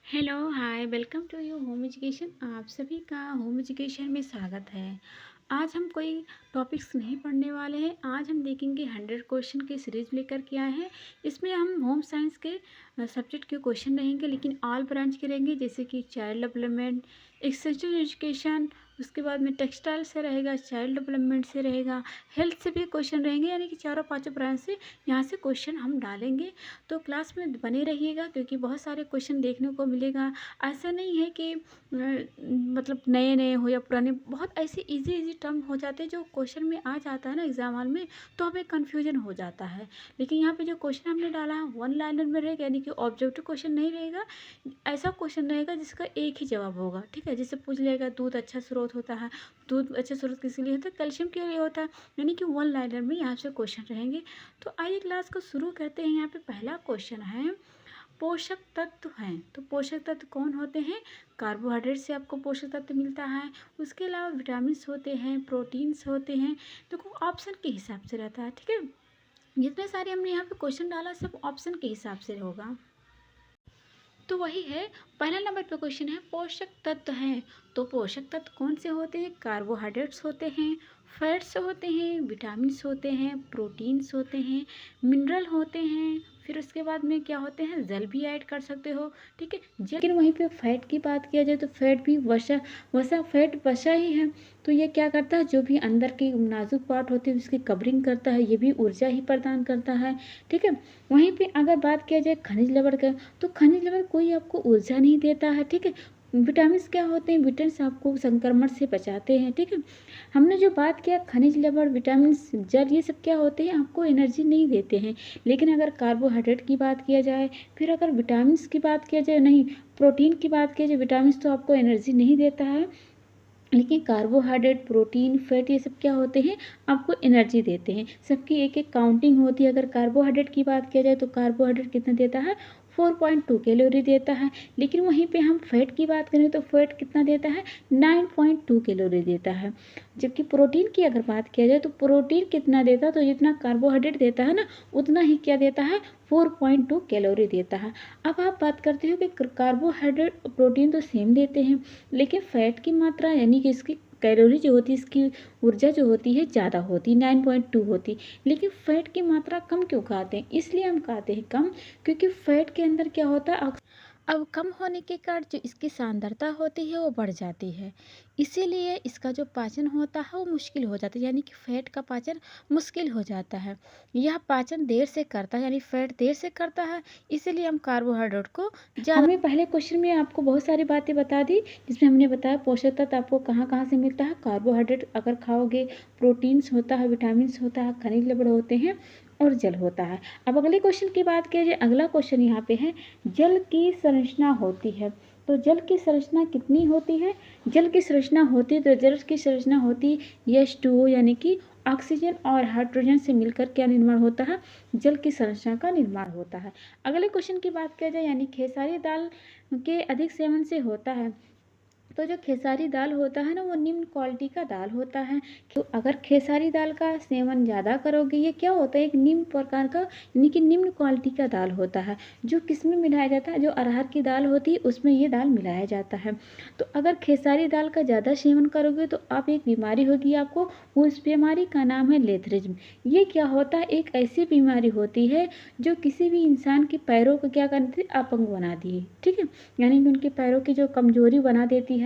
Hello hi welcome to you home education. आप सभी का होम एजुकेशन में स्वागत है। आज हम कोई टॉपिक्स नहीं पढ़ने वाले हैं। आज हम देखेंगे 100 क्वेश्चन की सीरीज लेकर के आए हैं। इसमें हम होम साइंस के सब्जेक्ट के क्वेश्चन रहेंगे, लेकिन ऑल ब्रांच के रहेंगे, जैसे कि चाइल्ड डेवलपमेंट, एक्सटेंशन एजुकेशन, उसके बाद में टेक्सटाइल से रहेगा, चाइल्ड डेवलपमेंट से रहेगा, हेल्थ से भी क्वेश्चन रहेंगे। यानी कि चारों पांचों ब्रांच से यहाँ से क्वेश्चन हम डालेंगे। तो क्लास में बने रहिएगा, क्योंकि बहुत सारे क्वेश्चन देखने को मिलेगा। ऐसा नहीं है कि मतलब नए नए हो या पुराने, बहुत ऐसे इजी इजी टर्म हो जाते हैं जो क्वेश्चन में आ जाता है ना एग्जाम हॉल में, तो हमें कन्फ्यूजन हो जाता है। लेकिन यहाँ पे जो क्वेश्चन हमने डाला है वन लाइनर में रहेगा, यानी कि ऑब्जेक्टिव क्वेश्चन नहीं रहेगा। ऐसा क्वेश्चन रहेगा जिसका एक ही जवाब होगा। ठीक है, जैसे पूछ लेगा दूध अच्छा स्रोत होता है, दूध अच्छा स्रोत किस लिए होता है? कैल्शियम के लिए होता है। यानी कि वन लाइनर में यहाँ से क्वेश्चन रहेंगे। तो आइए क्लास को शुरू करते हैं। यहाँ पे पहला क्वेश्चन है, पोषक तत्व हैं। तो पोषक तत्व कौन होते हैं? कार्बोहाइड्रेट से आपको पोषक तत्व मिलता है। उसके अलावा विटामिन्स होते हैं, प्रोटीन्स होते हैं। देखो ऑप्शन के हिसाब से रहता है। ठीक है, जितने सारे हमने यहाँ पे क्वेश्चन डाला सब ऑप्शन के हिसाब से होगा। तो वही है, पहला नंबर पे क्वेश्चन है पोषक तत्व हैं। तो पोषक तत्व कौन से होते हैं? कार्बोहाइड्रेट्स होते हैं, फैट्स होते हैं, विटामिन्स होते हैं, प्रोटीन्स होते हैं, मिनरल होते हैं। फिर उसके बाद में क्या होते हैं? जल भी ऐड कर सकते हो। ठीक है, लेकिन वहीं पे फैट की बात किया जाए तो फैट भी वसा वसा फैट वसा ही है। तो ये क्या करता है? जो भी अंदर की नाजुक पार्ट होती है उसकी कवरिंग करता है, ये भी ऊर्जा ही प्रदान करता है। ठीक है, वहीं पे अगर बात किया जाए खनिज लवण का, तो खनिज लवण कोई आपको ऊर्जा नहीं देता है। ठीक है, विटामिन क्या होते हैं? विटामिन आपको संक्रमण से बचाते हैं। ठीक है, हमने जो बात किया खनिज लवण, विटामिन, जल, ये सब क्या होते हैं? आपको एनर्जी नहीं देते हैं। लेकिन अगर कार्बोहाइड्रेट की बात किया जाए, फिर अगर विटामिन की बात किया जाए, नहीं, प्रोटीन की बात किया जाए, विटामिन तो आपको एनर्जी नहीं देता है, लेकिन कार्बोहाइड्रेट, प्रोटीन, फैट, ये सब क्या होते हैं? आपको एनर्जी देते हैं। सबकी एक एक काउंटिंग होती है। अगर कार्बोहाइड्रेट की बात किया जाए तो कार्बोहाइड्रेट कितना देता है? 4.2 कैलोरी देता है। लेकिन वहीं पे हम फैट की बात करें तो फैट कितना देता है? 9.2 कैलोरी देता है। जबकि प्रोटीन की अगर बात किया जाए तो प्रोटीन कितना देता है? तो जितना कार्बोहाइड्रेट देता है ना, उतना ही क्या देता है? 4.2 कैलोरी देता है। अब आप बात करते हो कि कार्बोहाइड्रेट प्रोटीन तो सेम देते हैं, लेकिन फैट की मात्रा यानी कि इसकी कैलोरी जो होती है, इसकी ऊर्जा जो होती है ज़्यादा होती, 9.2 होती। लेकिन फैट की मात्रा कम क्यों कहते हैं? इसलिए हम कहते हैं कम, क्योंकि फैट के अंदर क्या होता है, अब कम होने के कारण जो इसकी सांद्रता होती है वो बढ़ जाती है। इसीलिए इसका जो पाचन होता है वो मुश्किल हो जाता है, यानी कि फैट का पाचन मुश्किल हो जाता है। यह पाचन देर से करता है, यानी फैट देर से करता है। इसीलिए हम कार्बोहाइड्रेट को ज़्यादा, हमने पहले क्वेश्चन में आपको बहुत सारी बातें बता दी, जिसमें हमने बताया पोषक तत्व आपको कहाँ कहाँ से मिलता है। कार्बोहाइड्रेट अगर खाओगे, प्रोटीन्स होता है, विटामिन्स होता है, खनिज लवण होते हैं और जल होता है। अब अगले क्वेश्चन की बात कीजिए। अगला क्वेश्चन यहाँ पे है, जल की संरचना होती है। तो जल की संरचना कितनी होती है? जल की संरचना होती है, तो जल की संरचना होती H2O, यानी कि ऑक्सीजन और हाइड्रोजन से मिलकर क्या निर्माण होता है? जल की संरचना का निर्माण होता है। अगले क्वेश्चन की बात किया जाए, यानी खेसारी दाल के अधिक सेवन से होता है। तो जो खेसारी दाल होता है ना, वो निम्न क्वालिटी का दाल होता है। तो अगर खेसारी दाल का सेवन ज़्यादा करोगे, ये क्या होता है? एक निम्न प्रकार का, यानी कि निम्न क्वालिटी का दाल होता है। जो किस में मिलाया जाता है? जो अरहर की दाल होती है उसमें ये दाल मिलाया जाता है। तो अगर खेसारी दाल का ज़्यादा सेवन करोगे तो आप एक बीमारी होगी आपको, उस बीमारी का नाम है लेथरिज्म। ये क्या होता है? एक ऐसी बीमारी होती है जो किसी भी इंसान के पैरों को क्या करती है? अपंग बना दी है। ठीक है, यानी कि उनके पैरों की जो कमजोरी बना देती है,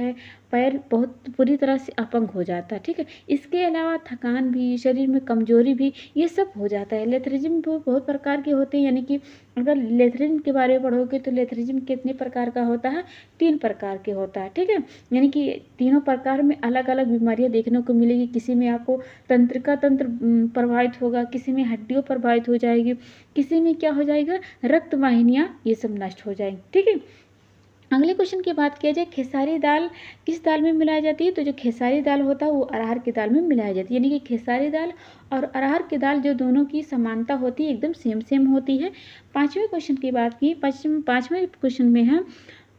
पैर बहुत बुरी तरह से अपंग हो जाता है। ठीक है, इसके अलावा थकान भी, शरीर में कमजोरी भी, ये सब हो जाता है। लेथरिज्म बहुत प्रकार के होते हैं, यानी कि अगर लेथरिज्म के बारे में पढ़ोगे तो लेथरिज्म कितने प्रकार का होता है? 3 प्रकार के होता है। ठीक है, यानी कि तीनों प्रकार में अलग अलग बीमारियां देखने को मिलेगी। किसी में आपको तंत्रिका तंत्र प्रभावित होगा, किसी में हड्डियों प्रभावित हो जाएगी, किसी में क्या हो जाएगा? रक्त वाहिनियाँ ये सब नष्ट हो जाएंगी। ठीक है, अगले क्वेश्चन की बात किया जाए, खेसारी दाल किस दाल में मिलाई जाती है? तो जो खेसारी दाल होता है वो अरहर की दाल में मिलाई जाती है। यानी कि खेसारी दाल और अरहर की दाल जो दोनों की समानता होती है, एकदम सेम सेम होती है। पाँचवें क्वेश्चन की बात की, पाँचवें क्वेश्चन में है,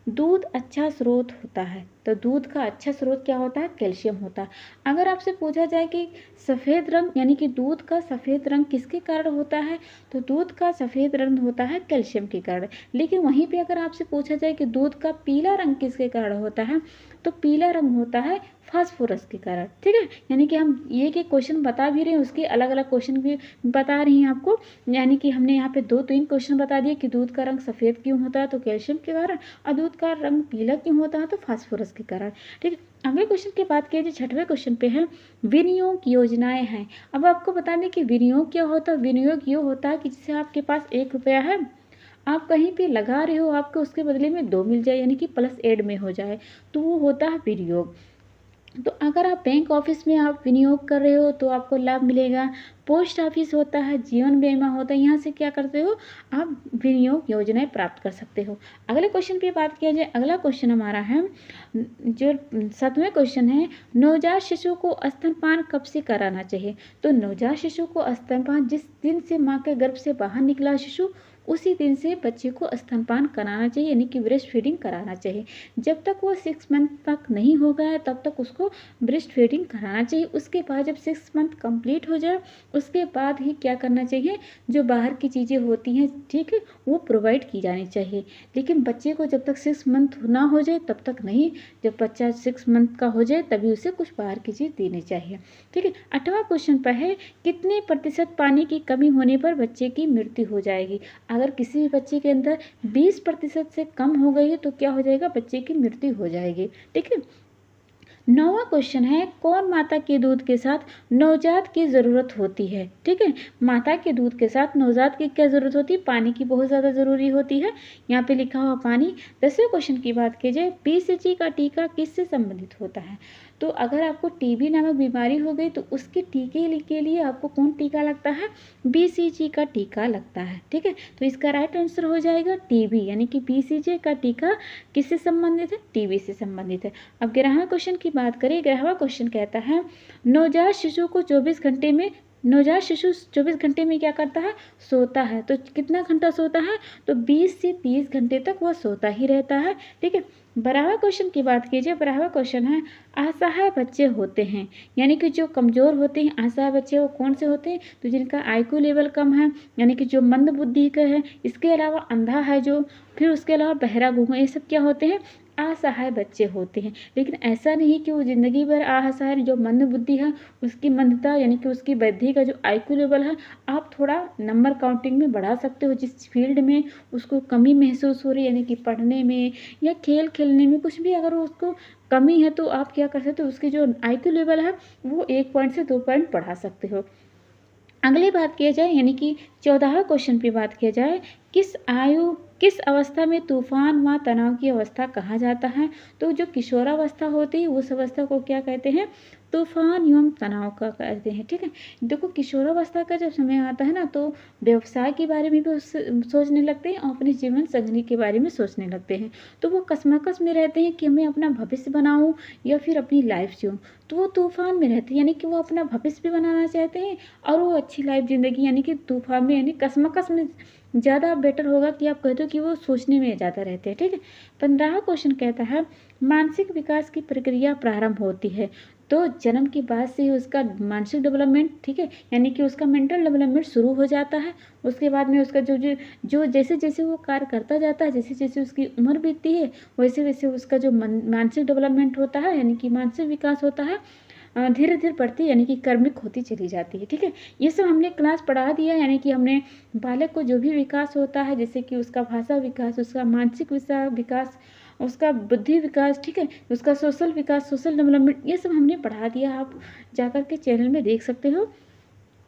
दूध अच्छा स्रोत होता है। तो दूध का अच्छा स्रोत क्या होता है? कैल्शियम होता है। अगर आपसे पूछा जाए कि सफ़ेद रंग यानी कि दूध का सफ़ेद रंग किसके कारण होता है? तो दूध का सफ़ेद रंग होता है कैल्शियम के कारण। लेकिन वहीं पे अगर आपसे पूछा जाए कि दूध का पीला रंग किसके कारण होता है? तो पीला रंग होता है फास्फोरस के कारण। ठीक है, यानी कि हम ये कि क्वेश्चन बता भी रहे हैं, उसके अलग अलग क्वेश्चन भी बता रही हैं आपको। यानी कि हमने यहाँ पे 2-3 क्वेश्चन बता दिए कि दूध का रंग सफ़ेद क्यों होता है? तो कैल्शियम के कारण, और दूध का रंग पीला क्यों होता है? तो फास्फोरस के कारण। ठीक है, अगले क्वेश्चन की बात किया जाए, 6वें क्वेश्चन पे है विनियोग योजनाएं हैं। अब आपको बता दें कि विनियोग क्या होता है? विनियोग ये होता है कि जैसे आपके पास 1 रुपया है, आप कहीं पे लगा रहे हो, आपको उसके बदले में 2 मिल जाए, यानी कि प्लस ऐड में हो जाए, तो वो होता है विनियोग। तो अगर आप बैंक ऑफिस में आप विनियोग कर रहे हो तो आपको लाभ मिलेगा। पोस्ट ऑफिस होता है, जीवन बीमा होता है, यहाँ से क्या करते हो? आप विनियोग योजनाएं प्राप्त कर सकते हो। अगले क्वेश्चन पे बात किया जाए, अगला क्वेश्चन हमारा है जो 7वें क्वेश्चन है, नवजात शिशु को स्तनपान कब से कराना चाहिए? तो नवजात शिशु को स्तनपान जिस दिन से माँ के गर्भ से बाहर निकला शिशु, उसी दिन से बच्चे को स्तनपान कराना चाहिए, यानी कि ब्रेस्ट फीडिंग कराना चाहिए। जब तक वो 6 मंथ तक नहीं हो गया तब तक उसको ब्रेस्ट फीडिंग कराना चाहिए। उसके बाद जब 6 मंथ कंप्लीट हो जाए उसके बाद ही क्या करना चाहिए? जो बाहर की चीज़ें होती हैं, ठीक है, वो प्रोवाइड की जानी चाहिए। लेकिन बच्चे को जब तक 6 मंथ ना हो जाए तब तक नहीं, जब बच्चा 6 मंथ का हो जाए तभी उसे कुछ बाहर की चीज़ देनी चाहिए। ठीक है, 8वां क्वेश्चन पर है कितने प्रतिशत पानी की कमी होने पर बच्चे की मृत्यु हो जाएगी? अगर किसी भी बच्चे के अंदर 20% से कम हो गई है तो क्या हो जाएगा? बच्चे की मृत्यु हो जाएगी। ठीक है, 9वां क्वेश्चन है कौन माता के दूध के साथ नवजात की ज़रूरत होती है? ठीक है, माता के दूध के साथ नवजात की क्या ज़रूरत होती है? पानी की बहुत ज़्यादा ज़रूरी होती है। यहाँ पे लिखा हुआ पानी। 10वें क्वेश्चन की बात की जाए, BCG का टीका किससे संबंधित होता है? तो अगर आपको टीबी नामक बीमारी हो गई तो उसके टीके के लिए आपको कौन टीका लगता है? BCG का टीका लगता है। ठीक है, तो इसका राइट आंसर हो जाएगा टीबी, यानी कि BCG का टीका किससे संबंधित है? टीबी से संबंधित है। अब 11वें क्वेश्चन की बात करें, 11वां क्वेश्चन कहता है नवजात शिशु को 24 घंटे में नवजात शिशु 24 घंटे में क्या करता है? सोता है। तो कितना घंटा सोता है? तो 20 से 30 घंटे तक वह सोता ही रहता है। ठीक है, 12वां क्वेश्चन की बात कीजिए। 12वां क्वेश्चन है असहाय बच्चे होते हैं, यानी कि जो कमज़ोर होते हैं असहाय बच्चे, वो कौन से होते हैं? तो जिनका IQ लेवल कम है, यानी कि जो मंद बुद्धि का है, इसके अलावा अंधा है जो, फिर उसके अलावा बहरा गूंगा, ये सब क्या होते हैं? असहाय बच्चे होते हैं। लेकिन ऐसा नहीं कि वो ज़िंदगी भर असहाय, जो मंद बुद्धि है उसकी मंदता यानी कि उसकी बुद्धि का जो IQ लेवल है आप थोड़ा नंबर काउंटिंग में बढ़ा सकते हो। जिस फील्ड में उसको कमी महसूस हो रही है, यानी कि पढ़ने में या खेल खेलने में, कुछ भी अगर उसको कमी है तो आप क्या कर सकते हो? उसकी जो IQ लेवल है वो 1 पॉइंट से 2 पॉइंट बढ़ा सकते हो। अगली बात किया जाए, यानी कि 14वें क्वेश्चन पे बात किया जाए, किस अवस्था में तूफान व तनाव की अवस्था कहा जाता है? तो जो किशोरावस्था होती है उस अवस्था को क्या कहते हैं? तूफान एवं तनाव का कहते हैं। ठीक है, देखो किशोरावस्था का जब समय आता है ना तो व्यवसाय के बारे में भी सोचने लगते हैं और अपने जीवन संगनी के बारे में सोचने लगते हैं। तो वो कशमकश में रहते हैं कि मैं अपना भविष्य बनाऊं या फिर अपनी लाइफ जीऊं। तो वो तूफान में रहते हैं, यानी कि वो अपना भविष्य भी बनाना चाहते हैं और वो अच्छी लाइफ ज़िंदगी, यानी कि तूफान में, यानी कशमकश में ज़्यादा बेटर होगा कि आप कहते हो कि वो सोचने में ज़्यादा रहते हैं। ठीक है, 15वां क्वेश्चन कहता है मानसिक विकास की प्रक्रिया प्रारंभ होती है। तो जन्म के बाद से ही उसका मानसिक डेवलपमेंट, ठीक है, यानी कि उसका मेंटल डेवलपमेंट शुरू हो जाता है। उसके बाद में उसका जो जैसे जैसे वो कार्य करता जाता है, जैसे जैसे उसकी उम्र बीतती है वैसे वैसे उसका जो मानसिक डेवलपमेंट होता है, यानी कि मानसिक विकास होता है, धीरे धीरे बढ़ती, यानी कि कर्मिक होती चली जाती है। ठीक है, ये सब हमने क्लास पढ़ा दिया, यानी कि हमने बालक को जो भी विकास होता है, जैसे कि उसका भाषा विकास, उसका मानसिक विकास, उसका बुद्धि विकास, ठीक है, उसका सोशल विकास, सोशल डेवलपमेंट, ये सब हमने पढ़ा दिया। आप जाकर के चैनल में देख सकते हो।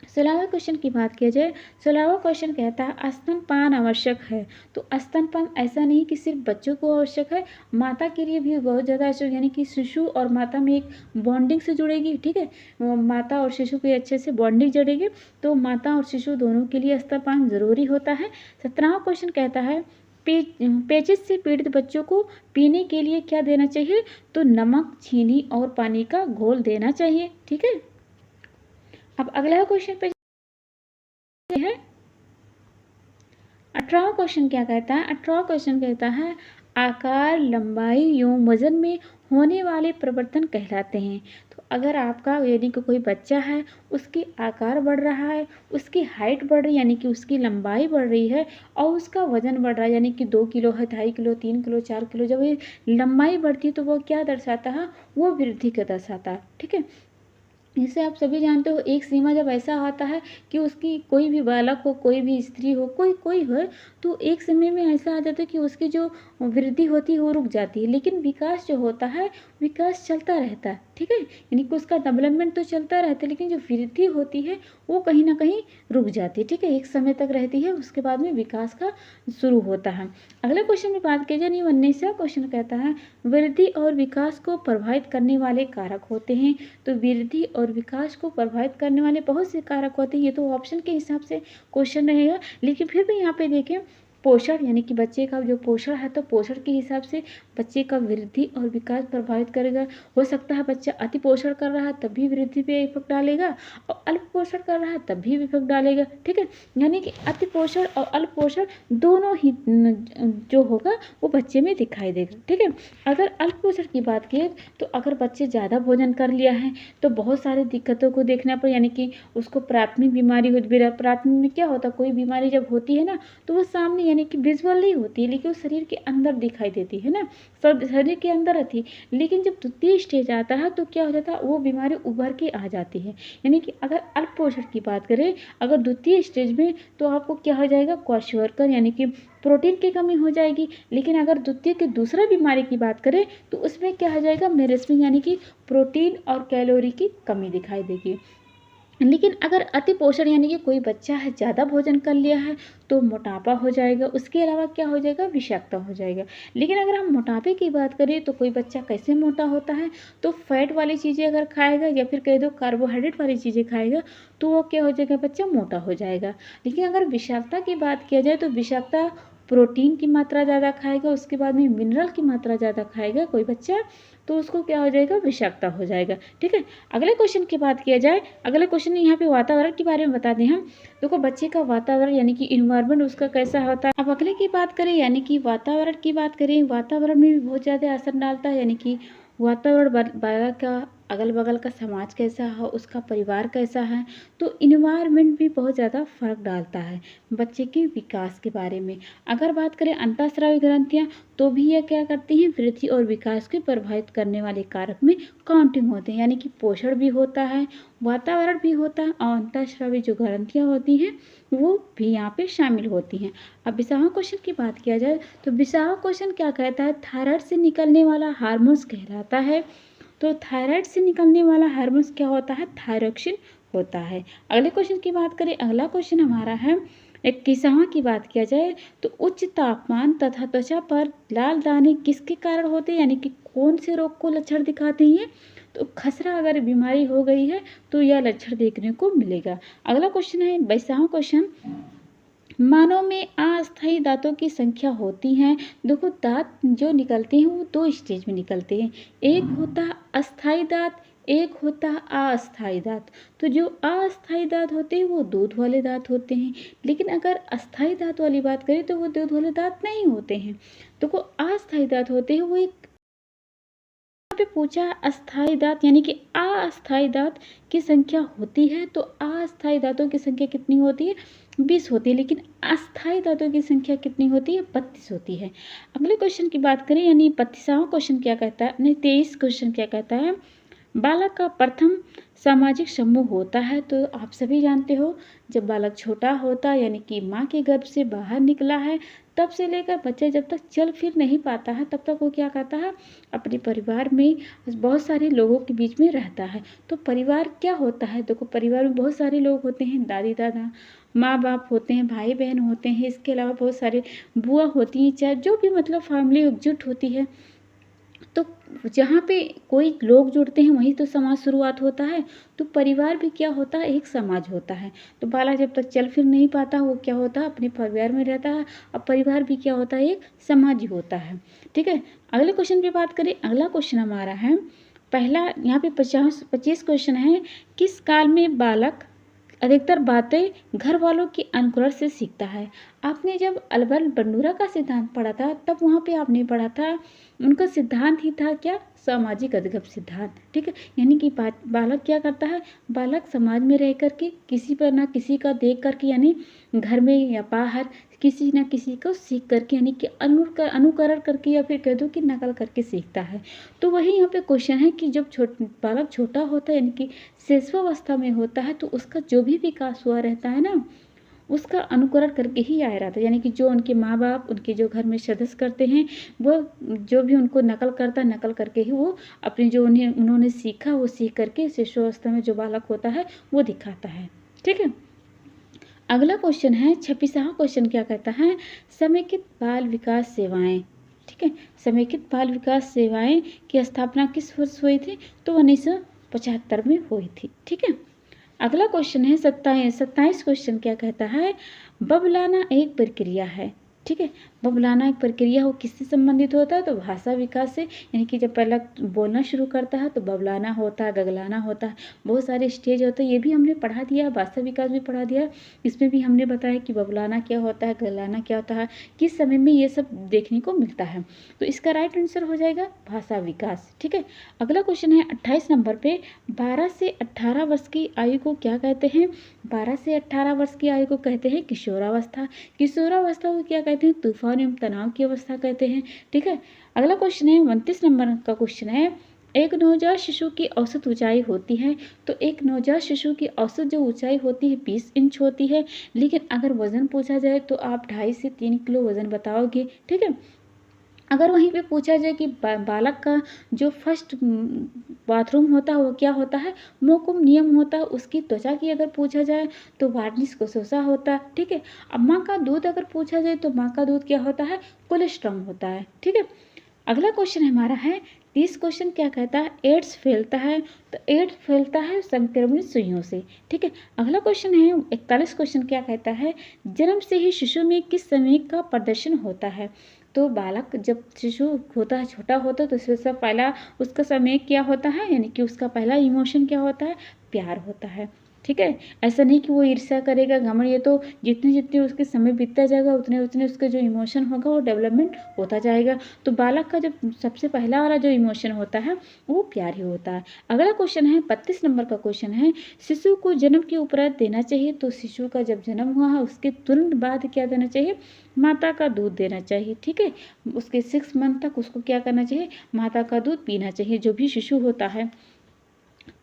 16वां क्वेश्चन की बात किया जाए, 16वां क्वेश्चन कहता है स्तनपान आवश्यक है। तो स्तनपान ऐसा नहीं कि सिर्फ बच्चों को आवश्यक है, माता के लिए भी बहुत ज़्यादा आवश्यक, यानी कि शिशु और माता में एक बॉन्डिंग से जुड़ेगी। ठीक है, माता और शिशु की अच्छे से बॉन्डिंग जुड़ेगी, तो माता और शिशु दोनों के लिए स्तनपान ज़रूरी होता है। 17वां क्वेश्चन कहता है पेचिश से पीड़ित बच्चों को पीने के लिए क्या देना चाहिए? तो नमक, चीनी और पानी का घोल देना चाहिए। ठीक है, अब अगला क्वेश्चन पे है 18वां क्वेश्चन क्या कहता है? 18वां क्वेश्चन कहता है आकार, लंबाई एवं वजन में होने वाले परिवर्तन कहलाते हैं। तो अगर आपका यानी कि कोई बच्चा है, उसकी आकार बढ़ रहा है, उसकी हाइट बढ़ रही है यानी कि उसकी लंबाई बढ़ रही है और उसका वजन बढ़ रहा है यानी कि 2 किलो है, 2.5 किलो, 3 किलो, 4 किलो, जब ये लंबाई बढ़ती है तो वो क्या दर्शाता है? वो वृद्धि को दर्शाता है। ठीक है। इसे आप सभी जानते हो, एक सीमा जब ऐसा आता है कि उसकी कोई भी बालक हो, कोई भी स्त्री हो, कोई कोई हो, तो एक समय में ऐसा आ जाता है कि उसकी जो वृद्धि होती है वो रुक जाती है, लेकिन विकास जो होता है, विकास चलता रहता है। ठीक है। यानी कि उसका डेवलपमेंट तो चलता रहता है, लेकिन जो वृद्धि होती है वो कहीं ना कहीं रुक जाती है। ठीक है। एक समय तक रहती है, उसके बाद में विकास का शुरू होता है। अगले क्वेश्चन में बात की जाए, 19वां क्वेश्चन कहता है वृद्धि और विकास को प्रभावित करने वाले कारक होते हैं। तो वृद्धि और विकास को प्रभावित करने वाले बहुत से कारक होते हैं। ये तो ऑप्शन के हिसाब से क्वेश्चन रहेगा, लेकिन फिर भी यहाँ पे देखें, पोषण यानी कि बच्चे का जो पोषण है, तो पोषण के हिसाब से बच्चे का वृद्धि और विकास प्रभावित करेगा। हो सकता है बच्चा अति पोषण कर रहा है तब भी वृद्धि पे इफेक्ट डालेगा, और अल्प पोषण कर रहा है तब भी इफेक्ट डालेगा। ठीक है। यानी कि अति पोषण और अल्प पोषण दोनों ही जो होगा वो बच्चे में दिखाई देगा। ठीक है। अगर अल्प पोषण की बात की तो अगर बच्चे ज़्यादा भोजन कर लिया है तो बहुत सारी दिक्कतों को देखना पड़े, यानी कि उसको प्राथमिक बीमारी हो। प्राथमिक में क्या होता है, कोई बीमारी जब होती है ना तो वो सामने यानी कि विजुअल नहीं होती है, लेकिन वो शरीर के अंदर दिखाई देती है ना, शरीर के अंदर रहती है। लेकिन जब द्वितीय स्टेज आता है तो क्या हो जाता है, वो बीमारी उभर के आ जाती है। यानी कि अगर अल्प पोषण की बात करें, अगर द्वितीय स्टेज में, तो आपको क्या हो जाएगा, क्वाशोरकर यानी कि प्रोटीन की कमी हो जाएगी। लेकिन अगर द्वितीय की दूसरा बीमारी की बात करें तो उसमें क्या हो जाएगा, मेरेस्मिंग यानी कि प्रोटीन और कैलोरी की कमी दिखाई देगी। लेकिन अगर अति पोषण यानी कि कोई बच्चा है ज़्यादा भोजन कर लिया है तो मोटापा हो जाएगा, उसके अलावा क्या हो जाएगा, विषाक्तता हो जाएगा। लेकिन अगर हम मोटापे की बात करें तो कोई बच्चा कैसे मोटा होता है, तो फैट वाली चीज़ें अगर खाएगा या फिर कह दो कार्बोहाइड्रेट वाली चीज़ें खाएगा तो वो क्या हो जाएगा, बच्चा मोटा हो जाएगा। लेकिन अगर विषाक्तता की बात किया जाए तो विषाक्तता प्रोटीन की मात्रा ज़्यादा खाएगा, उसके बाद में मिनरल की मात्रा ज़्यादा खाएगा कोई बच्चा, तो उसको क्या हो जाएगा, विषाक्तता हो जाएगा। ठीक है। अगले क्वेश्चन की बात किया जाए, अगले क्वेश्चन में यहाँ पे वातावरण के बारे में बता दें हम। देखो बच्चे का वातावरण यानी कि इन्वायरमेंट उसका कैसा होता है। अब अगले की बात करें यानी कि वातावरण की बात करें, वातावरण में भी बहुत ज़्यादा असर डालता है। यानी कि वातावरण बालक का अगल बगल का समाज कैसा है, उसका परिवार कैसा है, तो इन्वायरमेंट भी बहुत ज़्यादा फर्क डालता है बच्चे के विकास के बारे में। अगर बात करें अंतःस्रावी ग्रंथियाँ, तो भी यह क्या करती हैं, वृद्धि और विकास को प्रभावित करने वाले कारक में काउंटिंग होते हैं। यानी कि पोषण भी होता है, वातावरण भी होता है, और अंतःस्रावी जो ग्रंथियाँ होती हैं वो भी यहाँ पे शामिल होती हैं। अब 20वां क्वेश्चन की बात किया जाए तो 20वां क्वेश्चन क्या कहता है, थायराइड से निकलने वाला हार्मोन्स कहलाता है। तो थायराइड से निकलने वाला हार्मोन्स क्या होता है, थायरोक्सिन होता है। अगले क्वेश्चन की बात करें, अगला क्वेश्चन हमारा है 21वां की बात किया जाए तो उच्च तापमान तथा त्वचा पर लाल दाने किसके कारण होते हैं, यानी कि कौन से रोग को लक्षण दिखाते हैं। तो खसरा अगर बीमारी हो गई है तो यह लक्षण देखने को मिलेगा। अगला क्वेश्चन है 22वां क्वेश्चन, मानव में अस्थायी दांतों की संख्या होती है। देखो दांत जो निकलते हैं वो 2 स्टेज में निकलते हैं, एक होता है अस्थायी दांत, एक होता है अस्थायी दांत। तो जो अस्थायी दांत होते हैं वो दूध वाले दांत होते हैं, लेकिन अगर अस्थायी दांत वाली बात करें तो वो दूध वाले दांत नहीं होते हैं। तो वो अस्थायी दांत होते हैं, वो एक पे पूछा अस्थायी दांत यानी कि अस्थायी दांत की संख्या होती है, तो अस्थायी दांतों की संख्या कितनी होती है, 20 होती है। लेकिन अस्थायी दांतों की संख्या कितनी होती है, 32 होती है। अगले क्वेश्चन की बात करें यानी 32वां क्वेश्चन क्या कहता है, नहीं 23 क्वेश्चन क्या कहता है, बालक का प्रथम सामाजिक समूह होता है। तो आप सभी जानते हो जब बालक छोटा होता है यानी कि माँ के गर्भ से बाहर निकला है, तब से लेकर बच्चा जब तक चल फिर नहीं पाता है तब तक वो क्या करता है, अपने परिवार में बहुत सारे लोगों के बीच में रहता है। तो परिवार क्या होता है, देखो परिवार में बहुत सारे लोग होते हैं, दादी दादा, माँ बाप होते हैं, भाई बहन होते हैं, इसके अलावा बहुत सारे बुआ होती हैं, चाहे जो भी मतलब फैमिली एकजुट होती है। तो जहाँ पे कोई लोग जुड़ते हैं वहीं तो समाज शुरुआत होता है। तो परिवार भी क्या होता है, एक समाज होता है। तो बालक जब तक चल फिर नहीं पाता वो क्या होता है, अपने परिवार में रहता है। अब परिवार भी क्या होता है, एक समाज ही होता है। ठीक है। अगले क्वेश्चन पे बात करें, अगला क्वेश्चन हमारा है पहला, यहाँ पे 25 क्वेश्चन है, किस काल में बालक अधिकतर बातें घर वालों के अनुकरण से सीखता है। आपने जब अलबर्ट बंडूरा का सिद्धांत पढ़ा था तब वहाँ पे आपने पढ़ा था, उनका सिद्धांत ही था क्या, सामाजिक अधिगम सिद्धांत। ठीक है, यानी कि बालक क्या करता है, बालक समाज में रह करके किसी पर ना किसी का देख करके, यानी घर में या बाहर किसी न किसी को सीख करके, यानी कि अनुकरण करके या फिर कह दो कि नकल करके सीखता है। तो वही यहाँ पे क्वेश्चन है कि जब बालक छोटा होता है, यानी कि शिशुअवस्था में होता है, तो उसका जो भी विकास हुआ रहता है ना, उसका अनुकरण करके ही आया रहता है। यानी कि जो उनके माँ बाप, उनके जो घर में सदस्य करते हैं, वो जो भी उनको नकल करता है, नकल करके ही वो अपनी जो उन्होंने सीखा वो सीख करके शिशुअवस्था में जो बालक होता है वो दिखाता है। ठीक है, अगला क्वेश्चन है 26वां क्वेश्चन क्या कहता है, समेकित बाल विकास सेवाएं। ठीक है, समेकित बाल विकास सेवाएं की स्थापना किस वर्ष हुई थी, तो 1975 में हुई थी। ठीक है, अगला क्वेश्चन है 27 क्वेश्चन क्या कहता है, बबलाना एक प्रक्रिया है। ठीक है, बबलाना एक प्रक्रिया हो किससे संबंधित होता है, तो भाषा विकास से। यानी कि जब पहला बोलना शुरू करता है तो बबलाना होता है, गगलाना होता है, बहुत सारे स्टेज होते हैं, ये भी हमने पढ़ा दिया, भाषा विकास भी पढ़ा दिया। इसमें भी हमने बताया कि बबलाना क्या होता है, गगलाना क्या होता है, किस समय में ये सब देखने को मिलता है। तो इसका राइट आंसर हो जाएगा भाषा विकास। ठीक है, अगला क्वेश्चन है 28 नंबर पे, 12 से 18 वर्ष की आयु को क्या कहते हैं, 12 से 18 वर्ष की आयु को कहते हैं किशोरावस्था। किशोरावस्था को क्या कहते हैं, तूफान एवं तनाव की अवस्था कहते हैं। ठीक है, अगला क्वेश्चन है 29 नंबर का क्वेश्चन है, एक नवजात शिशु की औसत ऊंचाई होती है, तो एक नवजात शिशु की औसत जो ऊंचाई होती है 20 इंच होती है, लेकिन अगर वजन पूछा जाए तो आप 2.5 से 3 किलो वजन बताओगे। ठीक है, अगर वहीं पे पूछा जाए कि बालक का जो फर्स्ट बाथरूम होता है वो क्या होता है, मोकुम नियम होता है। उसकी त्वचा की अगर पूछा जाए तो वार्निश कोशोसा होता है। ठीक है, अब माँ का दूध अगर पूछा जाए तो माँ का दूध क्या होता है, कोलेस्ट्रॉम होता है। ठीक है, अगला क्वेश्चन हमारा है 30 क्वेश्चन क्या कहता है, एड्स फैलता है, तो एड्स फैलता है संक्रमित सुइयों से। ठीक है, अगला क्वेश्चन है 41 क्वेश्चन क्या कहता है, जन्म से ही शिशु में किस समय का प्रदर्शन होता है, तो बालक जब शिशु होता है, छोटा होता है, तो सबसे पहला उसका समय क्या होता है, यानी कि उसका पहला इमोशन क्या होता है, प्यार होता है। ठीक है, ऐसा नहीं कि वो ईर्ष्या करेगा, घमंड, ये तो जितने जितने उसके समय बीतता जाएगा उतने उतने उसका जो इमोशन होगा वो डेवलपमेंट होता जाएगा। तो बालक का जब सबसे पहला वाला जो इमोशन होता है वो प्यार ही होता है। अगला क्वेश्चन है 32 नंबर का क्वेश्चन है, शिशु को जन्म के उपरांत देना चाहिए, तो शिशु का जब जन्म हुआ है उसके तुरंत बाद क्या देना चाहिए, माता का दूध देना चाहिए। ठीक है, उसके 6 मंथ तक उसको क्या करना चाहिए, माता का दूध पीना चाहिए, जो भी शिशु होता है।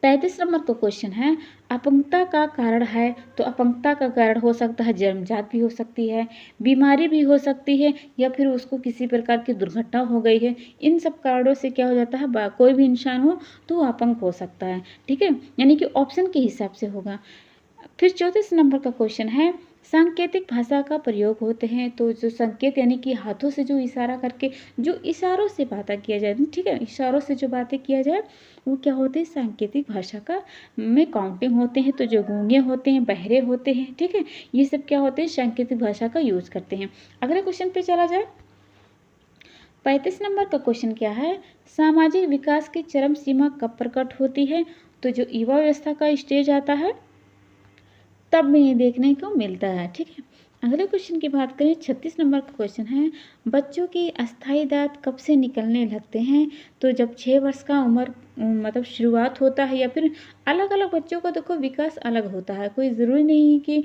33 नंबर का क्वेश्चन है, अपंगता का कारण है, तो अपंगता का कारण हो सकता है जन्मजात भी हो सकती है, बीमारी भी हो सकती है, या फिर उसको किसी प्रकार की दुर्घटना हो गई है। इन सब कारणों से क्या हो जाता है, कोई भी इंसान हो तो वो अपंग हो सकता है। ठीक है, यानी कि ऑप्शन के हिसाब से होगा। फिर 34 नंबर का क्वेश्चन है, सांकेतिक भाषा का प्रयोग होते हैं, तो जो संकेत यानी कि हाथों से जो इशारा करके, जो इशारों से बातें किया जाए, ठीक है, इशारों से जो बातें किया जाए वो क्या होते हैं, सांकेतिक भाषा का में काउंटिंग होते हैं। तो जो गूंगे होते हैं, बहरे होते हैं, ठीक है, ये सब क्या होते हैं, सांकेतिक भाषा का यूज करते हैं। अगले क्वेश्चन पे चला जाए, 35 नंबर का क्वेश्चन क्या है, सामाजिक विकास की चरम सीमा कब प्रकट होती है, तो जो युवावस्था का स्टेज आता है तब में ये देखने को मिलता है। ठीक है, अगले क्वेश्चन की बात करें, 36 नंबर का क्वेश्चन है, बच्चों की अस्थायी दांत कब से निकलने लगते हैं, तो जब 6 वर्ष का उम्र मतलब शुरुआत होता है, या फिर अलग अलग बच्चों का देखो विकास अलग होता है। कोई ज़रूरी नहीं कि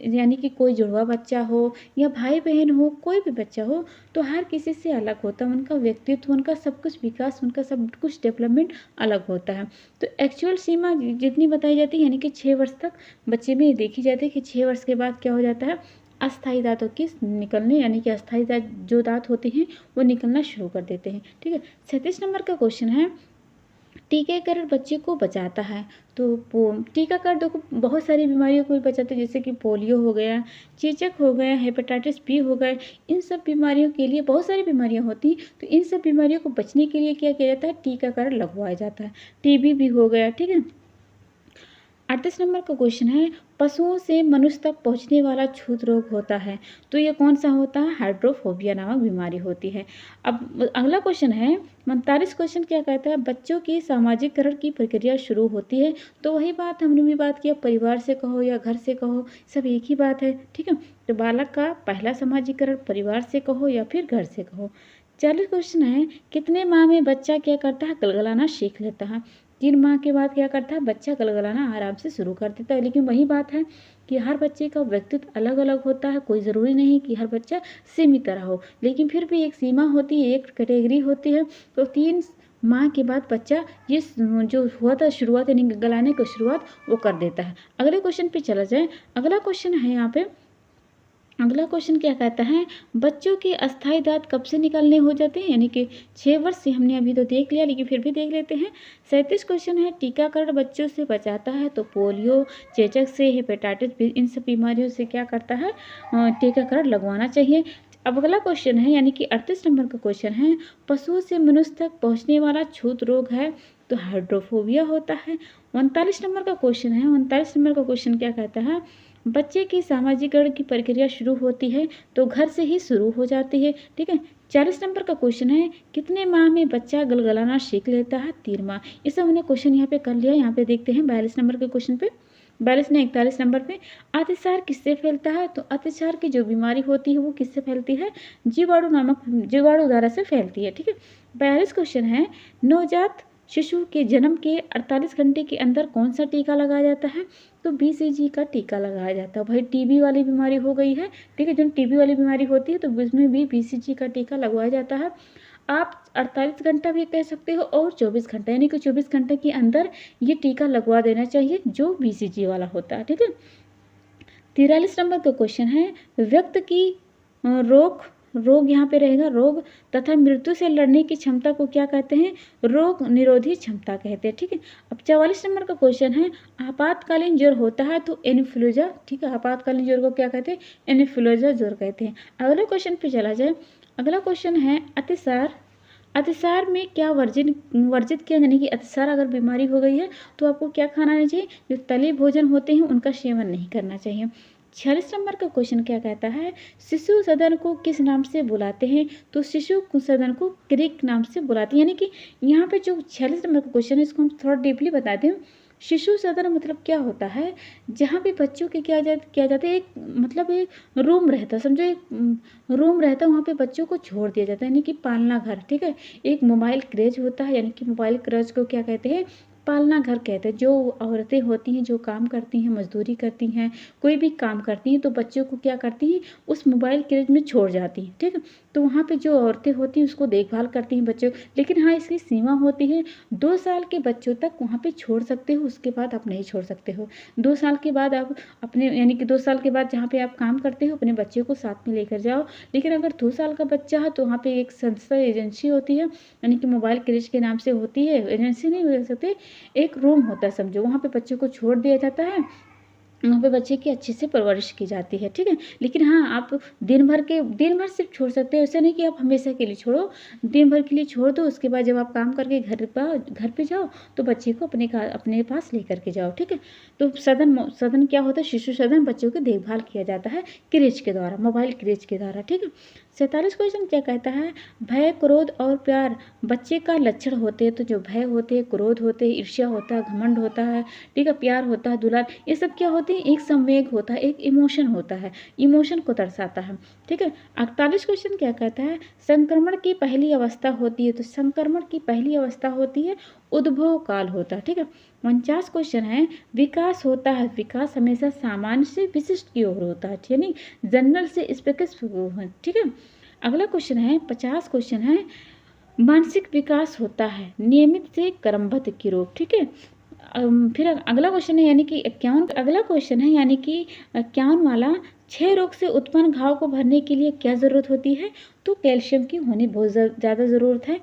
यानी कि कोई जुड़वा बच्चा हो या भाई बहन हो, कोई भी बच्चा हो, तो हर किसी से अलग होता है, उनका व्यक्तित्व, उनका सब कुछ विकास, उनका सब कुछ डेवलपमेंट अलग होता है। तो एक्चुअल सीमा जितनी बताई जाती है, यानी कि 6 वर्ष तक बच्चे में देखी जाती है कि 6 वर्ष के बाद क्या हो जाता है, अस्थायी दांतों की निकलने, यानी कि अस्थायी दांत जो दांत होते हैं वो निकलना शुरू कर देते हैं। ठीक है, 37 नंबर का क्वेश्चन है, टीकाकरण बच्चे को बचाता है, तो टीकाकरण देखो बहुत सारी बीमारियों को भी बचाते हैं, जैसे कि पोलियो हो गया, चेचक हो गया, हेपेटाइटिस बी हो गए। इन सब बीमारियों के लिए, बहुत सारी बीमारियां होती हैं, तो इन सब बीमारियों को बचने के लिए क्या किया जाता है, टीकाकरण लगवाया जाता है। टीबी भी हो गया। ठीक है, 38 नंबर का क्वेश्चन है, पशुओं से मनुष्य तक पहुंचने वाला छूत रोग होता है, तो ये कौन सा होता है? हाइड्रोफोबिया नामक बीमारी होती है। अब अगला क्वेश्चन है 45 क्वेश्चन क्या कहता है, बच्चों की सामाजिकरण की प्रक्रिया शुरू होती है, तो वही बात हमने भी बात किया, परिवार से कहो या घर से कहो, सब एक ही बात है, ठीक है। तो बालक का पहला सामाजिकरण परिवार से कहो या फिर घर से कहो। 40 क्वेश्चन है, कितने माह में बच्चा क्या करता है? गलगलाना सीख लेता है। 3 माह के बाद क्या करता है? बच्चा गलगलाना आराम से शुरू कर देता है। लेकिन वही बात है कि हर बच्चे का व्यक्तित्व अलग अलग होता है, कोई ज़रूरी नहीं कि हर बच्चा सेम ही तरह हो, लेकिन फिर भी एक सीमा होती है, एक कैटेगरी होती है। तो 3 माह के बाद बच्चा ये जो हुआ था शुरुआत, यानी गलाने की शुरुआत वो कर देता है। अगले क्वेश्चन पे चला जाए। अगला क्वेश्चन है यहाँ पे, अगला क्वेश्चन क्या कहता है, बच्चों के अस्थायी दांत कब से निकलने हो जाते हैं? यानी कि 6 वर्ष से। हमने अभी तो देख लिया, लेकिन फिर भी देख लेते हैं। 37 क्वेश्चन है, टीकाकरण बच्चों से बचाता है, तो पोलियो, चेचक से, हेपेटाइटिस बी, इन सब बीमारियों से क्या करता है? टीकाकरण लगवाना चाहिए। अब अगला क्वेश्चन है, यानी कि 38 नंबर का क्वेश्चन है, पशुओं से मनुष्य तक पहुँचने वाला छूत रोग है, तो हाइड्रोफोबिया होता है। 39 नंबर का क्वेश्चन है, 39 नंबर का क्वेश्चन क्या कहता है, बच्चे की सामाजिकरण की प्रक्रिया शुरू होती है, तो घर से ही शुरू हो जाती है, ठीक है। 40 नंबर का क्वेश्चन है, कितने माह में बच्चा गलगलाना सीख लेता है? 3 माह। ये सब हमने क्वेश्चन यहाँ पे कर लिया। यहाँ पे देखते हैं 42 नंबर के क्वेश्चन पे, 42 ने 41 नंबर पे, अतिसार किससे फैलता है? तो अतिसार की जो बीमारी होती है वो किससे फैलती है? जीवाणु द्वारा से फैलती है, ठीक है। 42 क्वेश्चन है, नवजात शिशु के जन्म के 48 घंटे के अंदर कौन सा टीका लगाया जाता है? तो BCG का टीका लगाया जाता है। भाई टीबी वाली बीमारी हो गई है, ठीक है, जब टीबी वाली बीमारी होती है तो उसमें भी BCG का टीका लगवाया जाता है। आप 48 घंटा भी कह सकते हो और 24 घंटा, यानी कि 24 घंटे के अंदर ये टीका लगवा देना चाहिए जो BCG वाला होता है, ठीक है। 43 नंबर का क्वेश्चन है, व्यक्ति की रोग यहाँ पे रहेगा, रोग तथा मृत्यु से लड़ने की क्षमता को क्या कहते हैं? रोग निरोधी क्षमता कहते हैं, ठीक है। अब 44 नंबर का क्वेश्चन है, आपातकालीन ज्वर होता है तो एनिफ्लूएंजा, ठीक है, आपातकालीन ज्वर को क्या कहते हैं? एनिफ्लूएंजा ज्वर कहते हैं। अगले क्वेश्चन पे चला जाए। अगला क्वेश्चन है, अतिसार में क्या वर्जित किया, यानी कि अतिसार अगर बीमारी हो गई है तो आपको क्या खाना नहीं चाहिए? जो तले भोजन होते हैं उनका सेवन नहीं करना चाहिए। 46 नंबर का क्वेश्चन क्या कहता है, शिशु सदन को किस नाम से बुलाते हैं? तो शिशु सदन को क्रिक नाम से बुलाते हैं। यानी कि यहाँ पे जो 46 नंबर का क्वेश्चन है इसको हम थोड़ा डीपली बताते हैं। शिशु सदन मतलब क्या होता है, जहाँ पे बच्चों के किया जाता है, एक मतलब एक रूम रहता है, समझो एक रूम रहता है, वहाँ पे बच्चों को छोड़ दिया जाता है, यानी कि पालना घर, ठीक है। एक मोबाइल क्रेज होता है, यानी कि मोबाइल क्रेज को क्या कहते हैं? पालना घर कहते हैं। जो औरतें होती हैं जो काम करती हैं, मजदूरी करती हैं, कोई भी काम करती हैं, तो बच्चों को क्या करती हैं? उस मोबाइल क्रेज में छोड़ जाती हैं, ठीक है। तो वहाँ पे जो औरतें होती हैं उसको देखभाल करती हैं बच्चों, लेकिन हाँ इसकी सीमा होती है, 2 साल के बच्चों तक वहाँ पे छोड़ सकते हो, उसके बाद आप नहीं छोड़ सकते हो। 2 साल के बाद आप अपने, यानी कि 2 साल के बाद जहाँ पे आप काम करते हो अपने बच्चे को साथ में लेकर जाओ। लेकिन अगर 2 साल का बच्चा है तो वहाँ पे एक संस्था एजेंसी होती है, यानी कि मोबाइल क्रेज के नाम से होती है, एजेंसी नहीं बोल सकते, एक रूम होता है समझो, वहाँ पे बच्चे को छोड़ दिया जाता है, वहाँ पे बच्चे की अच्छे से परवरिश की जाती है, ठीक है। लेकिन हाँ आप दिन भर सिर्फ छोड़ सकते हो, ऐसा नहीं कि आप हमेशा के लिए छोड़ो, दिन भर के लिए छोड़ दो, उसके बाद जब आप काम करके घर पे जाओ तो बच्चे को अपने पास लेकर के जाओ, ठीक है। तो सदन क्या होता है? शिशु सदन, बच्चों की देखभाल किया जाता है क्रेच के द्वारा, मोबाइल क्रेच के द्वारा, ठीक है। 47 क्वेश्चन क्या कहता है, भय, क्रोध और प्यार बच्चे का लक्षण होते हैं। तो जो भय होते हैं, क्रोध होते हैं, ईर्ष्या होता है, घमंड होता है, ठीक है, प्यार होता है, दुलार, ये सब क्या होते हैं? एक संवेग होता है, एक इमोशन होता है, इमोशन को दर्शाता है, ठीक है। 48 क्वेश्चन क्या कहता है, संक्रमण की पहली अवस्था होती है। तो संक्रमण की पहली अवस्था होती है उद्भव काल होता है, ठीक है। 49 क्वेश्चन है, विकास होता है, विकास हमेशा सामान्य से विशिष्ट की ओर होता है, यानी जनरल से स्पेसिफिक, ठीक है। अगला क्वेश्चन है 50 क्वेश्चन है, मानसिक विकास होता है नियमित से क्रमबद्ध की रोग, ठीक है। फिर अगला क्वेश्चन है, यानी कि 51, अगला क्वेश्चन है यानी कि 51 वाला, 6 रोग से उत्पन्न घाव को भरने के लिए क्या ज़रूरत होती है? तो कैल्शियम की होनी बहुत ज़्यादा ज़रूरत है।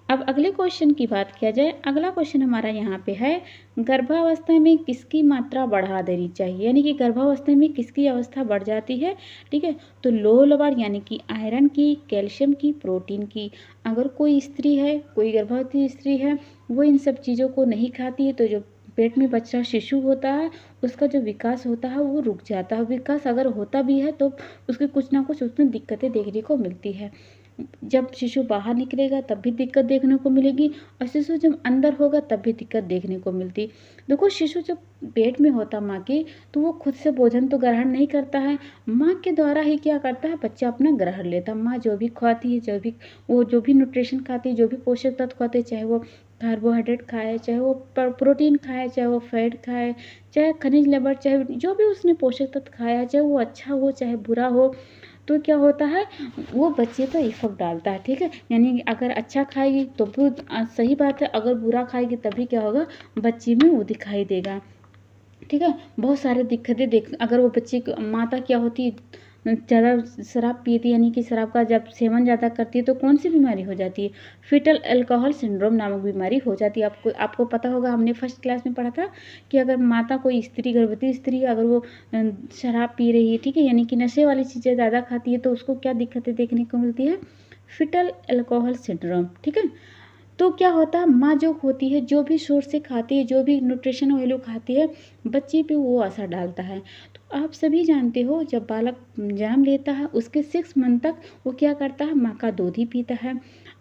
अब अगले क्वेश्चन की बात किया जाए, अगला क्वेश्चन हमारा यहाँ पे है, गर्भावस्था में किसकी मात्रा बढ़ा देनी चाहिए? यानी कि गर्भावस्था में किसकी अवस्था बढ़ जाती है, ठीक है। तो लो लबार, यानी कि आयरन की, कैल्शियम की, प्रोटीन की। अगर कोई स्त्री है, कोई गर्भवती स्त्री है, वो इन सब चीज़ों को नहीं खाती है, तो जो पेट में बच्चा शिशु होता है, उसका जो विकास होता है वो रुक जाता है। विकास अगर होता भी है तो उसकी कुछ ना कुछ उसमें दिक्कतें देखने को मिलती है। जब शिशु बाहर निकलेगा तब भी दिक्कत देखने को मिलेगी, और शिशु जब अंदर होगा तब भी दिक्कत देखने को मिलती। देखो, शिशु जब पेट में होता माँ के, तो वो खुद से भोजन तो ग्रहण नहीं करता है, माँ के द्वारा ही क्या करता है, बच्चा अपना ग्रहण लेता है। माँ जो भी खवाती है, जो भी न्यूट्रिशन खाती है, जो भी पोषक तत्व खाते हैं, चाहे वो कार्बोहाइड्रेट खाए, चाहे वो प्रोटीन खाए, चाहे वो फैट खाए, चाहे खनिज लवण, चाहे जो भी उसने पोषक तत्व खाया, चाहे वो अच्छा हो चाहे बुरा हो, तो क्या होता है, वो बच्चे पर इफेक्ट डालता है। ठीक है, यानी अगर अच्छा खाएगी तो भी सही बात है, अगर बुरा खाएगी तभी क्या होगा, बच्चे में वो दिखाई देगा। ठीक है, बहुत सारे दिक्कतें अगर वो बच्चे की माता क्या होती है, ज़्यादा शराब पीती, यानी कि शराब का जब सेवन ज़्यादा करती है तो कौन सी बीमारी हो जाती है, फीटल अल्कोहल सिंड्रोम नामक बीमारी हो जाती है। आपको पता होगा, हमने फर्स्ट क्लास में पढ़ा था कि अगर माता कोई स्त्री, गर्भवती स्त्री अगर वो शराब पी रही है, ठीक है, यानी कि नशे वाली चीज़ें ज़्यादा खाती है, तो उसको क्या दिक्कतें देखने को मिलती है, फीटल अल्कोहल सिंड्रोम। ठीक है, तो क्या होता है, माँ जो होती है, जो भी सोर्स से खाती है, जो भी न्यूट्रिशन वैल्यू खाती है, बच्चे पे वो असर डालता है। तो आप सभी जानते हो, जब बालक जन्म लेता है उसके 6 मंथ तक वो क्या करता है, माँ का दूध ही पीता है।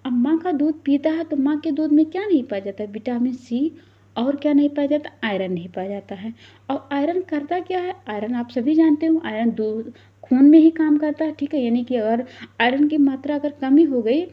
अब माँ का दूध पीता है तो माँ के दूध में क्या नहीं पाया जाता है, विटामिन सी, और क्या नहीं पाया जाता, आयरन नहीं पाया जाता है। और आयरन करता क्या है, आयरन आप सभी जानते हो, आयरन दूध खून में ही काम करता है। ठीक है, यानी कि अगर आयरन की मात्रा अगर कमी हो गई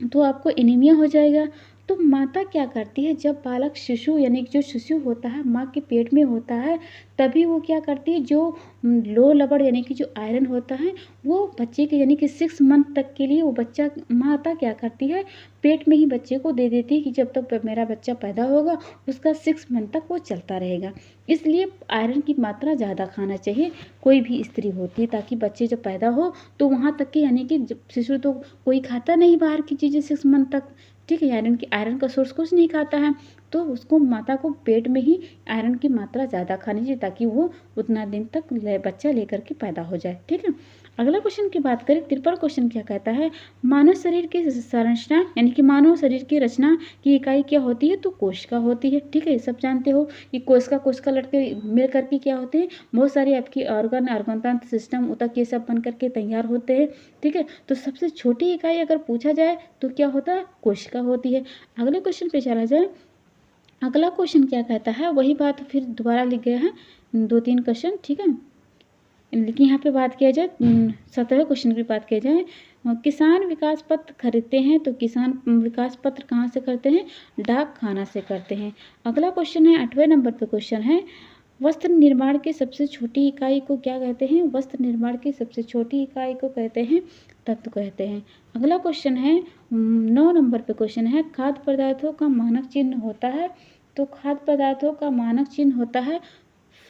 तो आपको एनीमिया हो जाएगा। तो माता क्या करती है, जब बालक शिशु, यानी कि जो शिशु होता है माँ के पेट में होता है, तभी वो क्या करती है, जो लो लबड़ यानी कि जो आयरन होता है वो बच्चे के, यानी कि 6 मंथ तक के लिए वो बच्चा, माता क्या करती है, पेट में ही बच्चे को दे देती है कि जब तक मेरा बच्चा पैदा होगा उसका 6 मंथ तक वो चलता रहेगा। इसलिए आयरन की मात्रा ज़्यादा खाना चाहिए कोई भी स्त्री होती है, ताकि बच्चे जब पैदा हो तो वहाँ तक के, यानी कि शिशु तो कोई खाता नहीं बाहर की चीज़ें 6 मंथ तक। ठीक है, आयरन का सोर्स कुछ नहीं खाता है, तो उसको माता को पेट में ही आयरन की मात्रा ज़्यादा खानी चाहिए, ताकि वो उतना दिन तक बच्चा लेकर के पैदा हो जाए। ठीक है, अगला क्वेश्चन की बात करें, 53 क्वेश्चन क्या कहता है, मानव शरीर की संरचना, यानी कि मानव शरीर की रचना की इकाई क्या होती है, तो कोशिका होती है। ठीक है, सब जानते हो कि कोशिका लड़के मिल करके क्या होते हैं, बहुत सारे आपकी ऑर्गन सिस्टम उतक ये सब बन करके तैयार होते हैं। ठीक है, तो सबसे छोटी इकाई अगर पूछा जाए तो क्या होता है, कोशिका होती है। अगले क्वेश्चन पे चला जाए, अगला क्वेश्चन क्या कहता है, वही बात फिर दोबारा लिख गया है, 2-3 क्वेश्चन। ठीक है, लेकिन यहाँ पे बात किया जाए 17वें क्वेश्चन की बात किया जाए, किसान विकास पत्र खरीदते हैं तो किसान विकास पत्र कहाँ से करते हैं, डाक खाना से करते हैं। अगला क्वेश्चन है 8वें नंबर पे क्वेश्चन है, वस्त्र निर्माण की सबसे छोटी इकाई को क्या कहते हैं, वस्त्र निर्माण की सबसे छोटी इकाई को कहते हैं तत्व कहते हैं। अगला क्वेश्चन है 9 नंबर पे क्वेश्चन है, खाद्य पदार्थों का मानक चिन्ह होता है, तो खाद्य पदार्थों का मानक चिन्ह होता है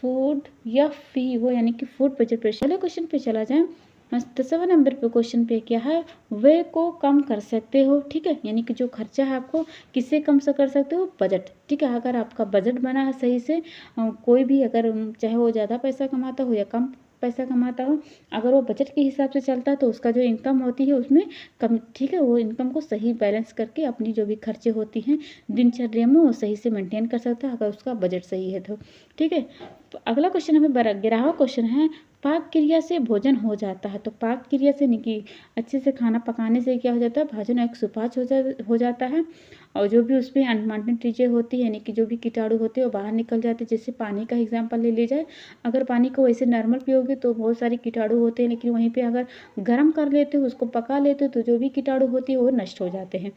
फूड या फी, वो यानी कि फूड बजट प्रेशर। अगले क्वेश्चन पे चला जाए, 10वें नंबर पे क्वेश्चन पे क्या है, वे को कम कर सकते हो। ठीक है, यानी कि जो खर्चा है आपको किससे कम से कर सकते हो, बजट। ठीक है, अगर आपका बजट बना है सही से, कोई भी अगर चाहे वो ज़्यादा पैसा कमाता हो या कम पैसा कमाता हो, अगर वो बजट के हिसाब से चलता है तो उसका जो इनकम होती है उसमें कम, ठीक है, वो इनकम को सही बैलेंस करके अपनी जो भी खर्चे होती हैं दिनचर्या में वो सही से मेंटेन कर सकता है, अगर उसका बजट सही है तो। ठीक है, तो अगला क्वेश्चन हमें 11वां क्वेश्चन है, पाक क्रिया से भोजन हो जाता है, तो पाक क्रिया से नहीं कि अच्छे से खाना पकाने से क्या हो जाता है, भोजन एक सुपाच्य हो जाता है, और जो भी उसमें अनवांटेड चीज़ें होती है, यानी कि जो भी कीटाणु होते हैं वो बाहर निकल जाते हैं। जैसे पानी का एग्जांपल ले लिया जाए, अगर पानी को वैसे नॉर्मल पियोगे तो बहुत सारे कीटाणु होते हैं, लेकिन वहीं पे अगर गर्म कर लेते हो, उसको पका लेते हो, तो जो भी कीटाणु होती है वो नष्ट हो जाते हैं।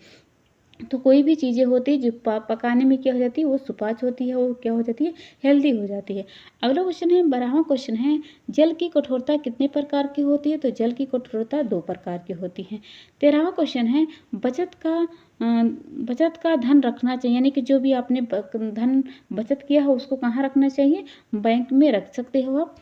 तो कोई भी चीज़ें होती है जो पकाने में क्या हो जाती है, वो सुपाच्य होती है, वो क्या हो जाती है, हेल्दी हो जाती है। अगला क्वेश्चन है 12वां क्वेश्चन है, जल की कठोरता कितने प्रकार की होती है, तो जल की कठोरता 2 प्रकार की होती है। 13वां क्वेश्चन है, बचत का धन रखना चाहिए, यानी कि जो भी आपने धन बचत किया हो उसको कहाँ रखना चाहिए, बैंक में रख सकते हो आप।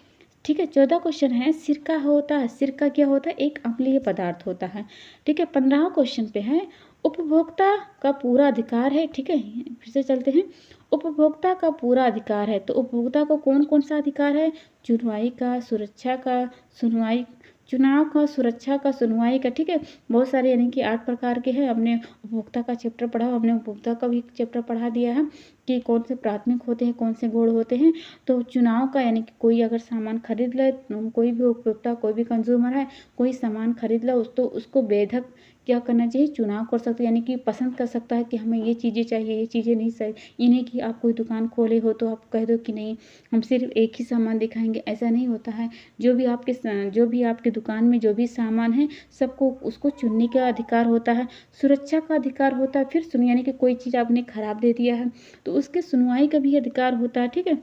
ठीक है, 14 क्वेश्चन है, सिरका होता है, सिरका क्या होता है, एक अम्लीय पदार्थ होता है। ठीक है, 15वां क्वेश्चन पे है, उपभोक्ता का पूरा अधिकार है। ठीक है, फिर से चलते हैं, उपभोक्ता का पूरा अधिकार है, तो उपभोक्ता को कौन कौन सा अधिकार है, चुनवाई का, सुरक्षा का, सुनवाई चुनाव का, सुरक्षा का, सुनवाई का, ठीक है। बहुत सारे यानी कि 8 प्रकार के हैं। हमने उपभोक्ता का चैप्टर पढ़ा, हमने उपभोक्ता का भी चैप्टर पढ़ा दिया है कि कौन से प्राथमिक होते हैं, कौन से गौण होते हैं। तो चुनाव का यानी कि कोई अगर सामान खरीद ले, कोई भी उपभोक्ता, कोई भी कंज्यूमर है, कोई सामान खरीद ले, तो उसको बेधक क्या करना चाहिए, चुनाव कर सकते हैं, यानी कि पसंद कर सकता है कि हमें ये चीज़ें चाहिए, ये चीज़ें नहीं चाहिए। ये नहीं कि आप कोई दुकान खोले हो तो आप कह दो कि नहीं, हम सिर्फ एक ही सामान दिखाएंगे, ऐसा नहीं होता है। जो भी आपके दुकान में जो भी सामान है, सबको उसको चुनने का अधिकार होता है, सुरक्षा का अधिकार होता है। फिर सुनिए, यानी कि कोई चीज़ आपने खराब दे दिया है तो उसके सुनवाई का भी अधिकार होता है, ठीक है।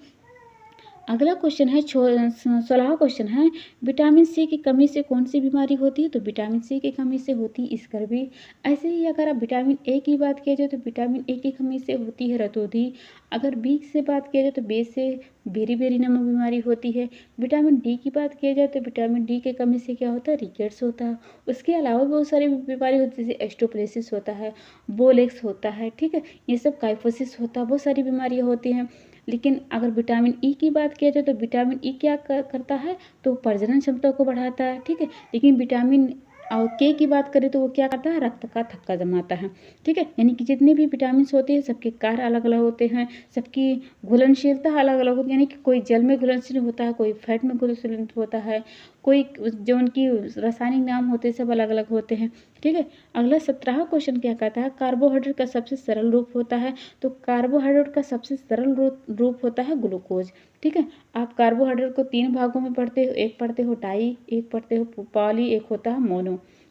अगला क्वेश्चन है 16वां क्वेश्चन है, विटामिन सी की कमी से कौन सी बीमारी होती है? तो विटामिन सी की कमी से होती है स्कर्वी। ऐसे ही अगर आप विटामिन ए की बात किया जाए तो विटामिन ए की कमी से होती है रतौंधी। अगर बी से बात किया जाए तो बी से बेरी नामक बीमारी होती है। विटामिन डी की बात किया जाए तो विटामिन डी की कमी से क्या होता है, रिकेट्स होता है। उसके अलावा बहुत सारी बीमारी होती है, जैसे एस्टोप्लेसिस होता है, बोलेक्स होता है, ठीक है। ये सब काइफोसिस होता है, बहुत सारी बीमारियाँ होती हैं। लेकिन अगर विटामिन ई की बात किया जाए तो विटामिन ई क्या करता है, तो प्रजनन क्षमता को बढ़ाता है, ठीक है। लेकिन विटामिन और के की बात करें तो वो क्या करता है, रक्त का थक्का जमाता है, ठीक है। यानी कि जितने भी विटामिन होते हैं सबके कार्य अलग अलग होते हैं, सबकी घुलनशीलता अलग अलग होती है। यानी कि कोई जल में घुलनशील होता है, कोई फैट में घुलनशील होता है, कोई जो उनकी रासायनिक नाम होते हैं सब अलग अलग होते हैं, ठीक है। अगला 17वां क्वेश्चन क्या कहता है, कार्बोहाइड्रेट का सबसे सरल रूप होता है? तो कार्बोहाइड्रेट का सबसे सरल रूप होता है ग्लूकोज, ठीक है। आप कार्बोहाइड्रेट को 3 भागों में पढ़ते हो, एक पढ़ते हो डाई, एक पढ़ते हो पॉली, एक होता है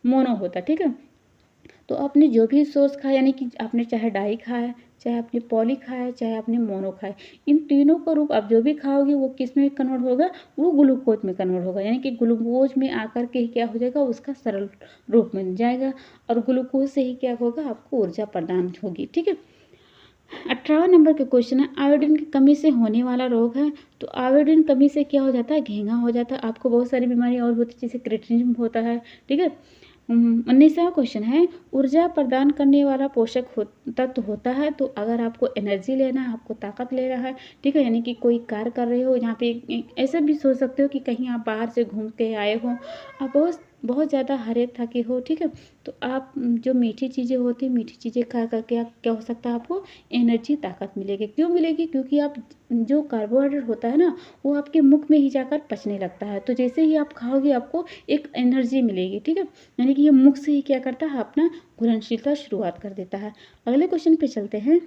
मोनो होता है, ठीक है। तो आपने जो भी सोर्स खाया, यानी कि आपने चाहे डाई खाया, चाहे आपने पॉली खाया, चाहे आपने मोनो खाया, इन तीनों का रूप आप जो भी खाओगे वो किस में कन्वर्ट होगा, वो ग्लूकोज में कन्वर्ट होगा। यानी कि ग्लूकोज में आकर के क्या हो जाएगा, उसका सरल रूप मिल जाएगा और ग्लूकोज से ही क्या होगा, आपको ऊर्जा प्रदान होगी, ठीक है। 18वां नंबर का क्वेश्चन है, आयोडीन की कमी से होने वाला रोग है? तो आयोडीन कमी से क्या हो जाता है, घेंघा हो जाता है। आपको बहुत सारी बीमारी और होती है, जैसे क्रेटिनिज्म होता है, ठीक है। 19वां क्वेश्चन है, ऊर्जा प्रदान करने वाला पोषक तत्व होता है? तो अगर आपको एनर्जी लेना है, आपको ताकत लेना है, ठीक है, यानी कि कोई कार्य कर रहे हो, यहाँ पे ऐसा भी सोच सकते हो कि कहीं आप बाहर से घूम के आए हो, आप बहुत ज़्यादा हरे थके हो, ठीक है, तो आप जो मीठी चीज़ें होती हैं, मीठी चीज़ें खा करके क्या हो सकता है, आपको एनर्जी, ताकत मिलेगी। क्यों मिलेगी? क्योंकि आप जो कार्बोहाइड्रेट होता है ना, वो आपके मुख में ही जाकर पचने लगता है, तो जैसे ही आप खाओगे आपको एक एनर्जी मिलेगी, ठीक है। यानी कि ये मुख से ही क्या करता है, अपना घुलनशीलता शुरुआत कर देता है। अगले क्वेश्चन पे चलते हैं।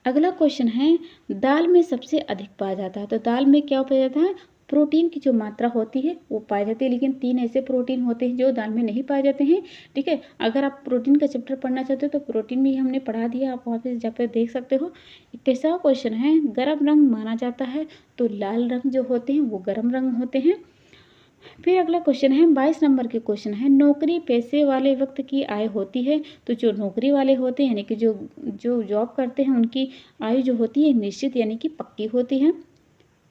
अगला क्वेश्चन है, दाल में सबसे अधिक पाया जाता है? तो दाल में क्या पाया जाता है, प्रोटीन की जो मात्रा होती है वो पाई जाती है, लेकिन 3 ऐसे प्रोटीन होते हैं जो दाल में नहीं पाए जाते हैं, ठीक है। अगर आप प्रोटीन का चैप्टर पढ़ना चाहते हो तो प्रोटीन भी हमने पढ़ा दिया, आप वहाँ पे जाकर देख सकते हो। 21वां क्वेश्चन है, गर्म रंग माना जाता है? तो लाल रंग जो होते हैं वो गर्म रंग होते हैं। फिर अगला क्वेश्चन है, 22 नंबर के क्वेश्चन है, नौकरी पेशे वाले व्यक्ति की आय होती है? तो जो नौकरी वाले होते हैं, यानी कि जो जो जॉब करते हैं, उनकी आयु जो होती है निश्चित यानी कि पक्की होती है।